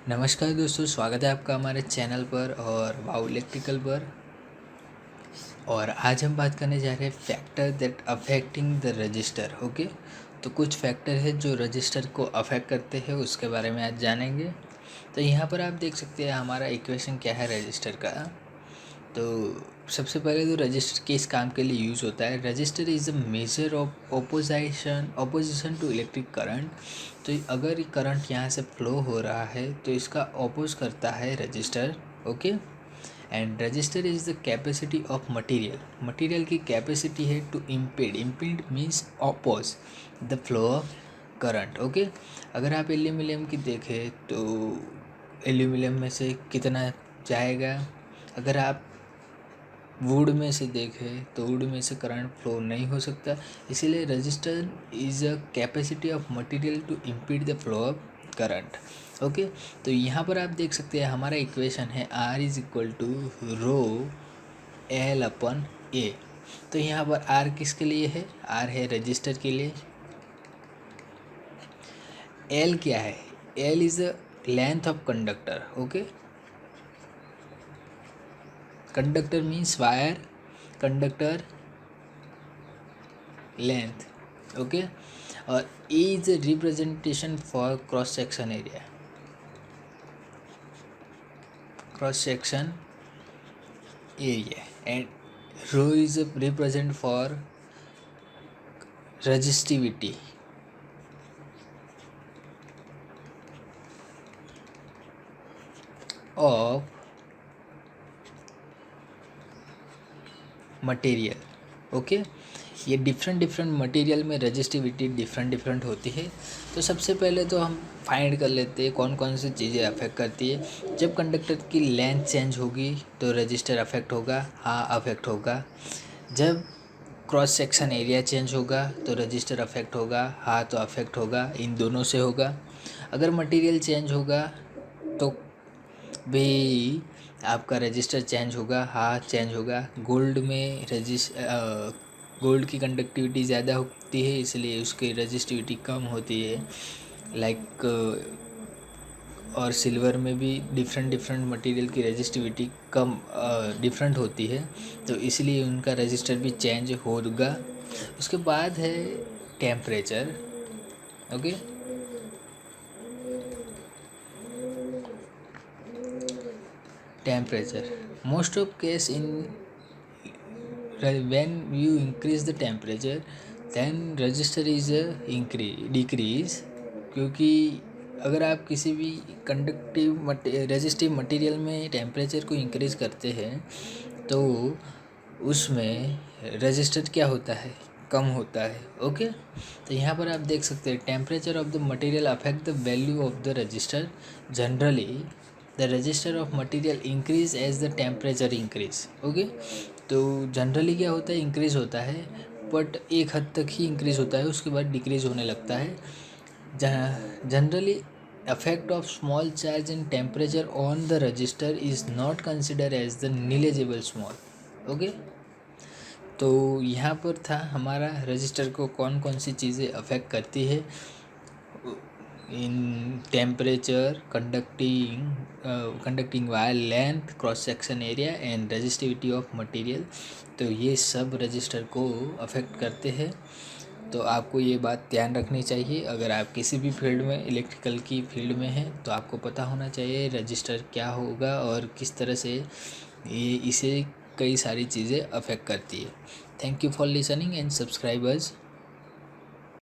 नमस्कार दोस्तों, स्वागत है आपका हमारे चैनल पर और वाव इलेक्ट्रिकल पर। और आज हम बात करने जा रहे हैं factor that affecting the register. Okay, तो कुछ फैक्टर है जो रजिस्टर को अफेक्ट करते हैं, उसके बारे में आज जानेंगे। तो यहाँ पर आप देख सकते हैं हमारा इक्वेशन क्या है रजिस्टर का। तो सबसे पहले तो रजिस्टर किस काम के लिए यूज़ होता है। Register is a measure of opposition to electric current. तो अगर करंट यहाँ से फ्लो हो रहा है तो इसका ऑपोज करता है register. Okay, and register is the capacity of material की कैपेसिटी है to impede means oppose the flow of current. Okay, अगर आप एल्यूमिनियम की देखें तो एल्यूमिनियम में से कितना जाएगा। अगर आप वुड में से देखें तो वुड में से करंट फ्लो नहीं हो सकता। इसीलिए register is a capacity of material to impede the flow of current. Okay, तो यहाँ पर आप देख सकते हैं हमारा इक्वेशन है R is equal to rho L upon A. तो यहाँ पर R किसके लिए है? R है रजिस्टर के लिए। L क्या है? L is a length of conductor. Okay, conductor means wire, conductor length. Okay, और A is a representation for cross section area, and rho is a represent for resistivity of material. ओके, ये different material में resistivity different होती है। तो सबसे पहले तो हम फाइंड कर लेते हैं कौन कौन सी चीज़ें अफेक्ट करती है। जब कंडक्टर की लेंथ चेंज होगी तो रजिस्टर अफेक्ट होगा, हाँ अफेक्ट होगा। जब क्रॉस सेक्शन एरिया चेंज होगा तो रजिस्टर अफेक्ट होगा, हाँ तो अफेक्ट होगा, इन दोनों से होगा। अगर मटेरियल चेंज होगा तो भी आपका रजिस्टर चेंज होगा, हाँ चेंज होगा। गोल्ड की कंडक्टिविटी ज़्यादा होती है इसलिए उसकी रजिस्टिविटी कम होती है। लाइक और सिल्वर में भी डिफरेंट मटेरियल की रजिस्टिविटी कम डिफरेंट होती है, तो इसलिए उनका रजिस्टर भी चेंज होगा। उसके बाद है temperature. Okay, temperature most of case in when you increase the temperature then register is a decrease। क्योंकि अगर आप किसी भी रेजिस्टिव मटेरियल में टेम्परेचर को इंक्रीज़ करते हैं तो उसमें रजिस्टर क्या होता है? कम होता है। ओके, तो यहाँ पर आप देख सकते हैं temperature of the material affect the value of the register. Generally the register of material increase as the temperature increase. Okay, तो जनरली क्या होता है? इंक्रीज़ होता है, बट एक हद तक ही इंक्रीज़ होता है, उसके बाद डिक्रीज़ होने लगता है। Generally effect of small change in temperature on the register is not considered as the negligible small। Okay, तो यहाँ पर था हमारा रजिस्टर को कौन कौन सी चीज़ें अफेक्ट करती है। In temperature, conducting wire length, cross section area and resistivity of material. तो ये सब रजिस्टर को अफेक्ट करते हैं। तो आपको ये बात ध्यान रखनी चाहिए। अगर आप किसी भी फील्ड में, इलेक्ट्रिकल की फील्ड में हैं, तो आपको पता होना चाहिए रजिस्टर क्या होगा और किस तरह से ये इसे कई सारी चीज़ें अफेक्ट करती है। Thank you for listening and subscribers.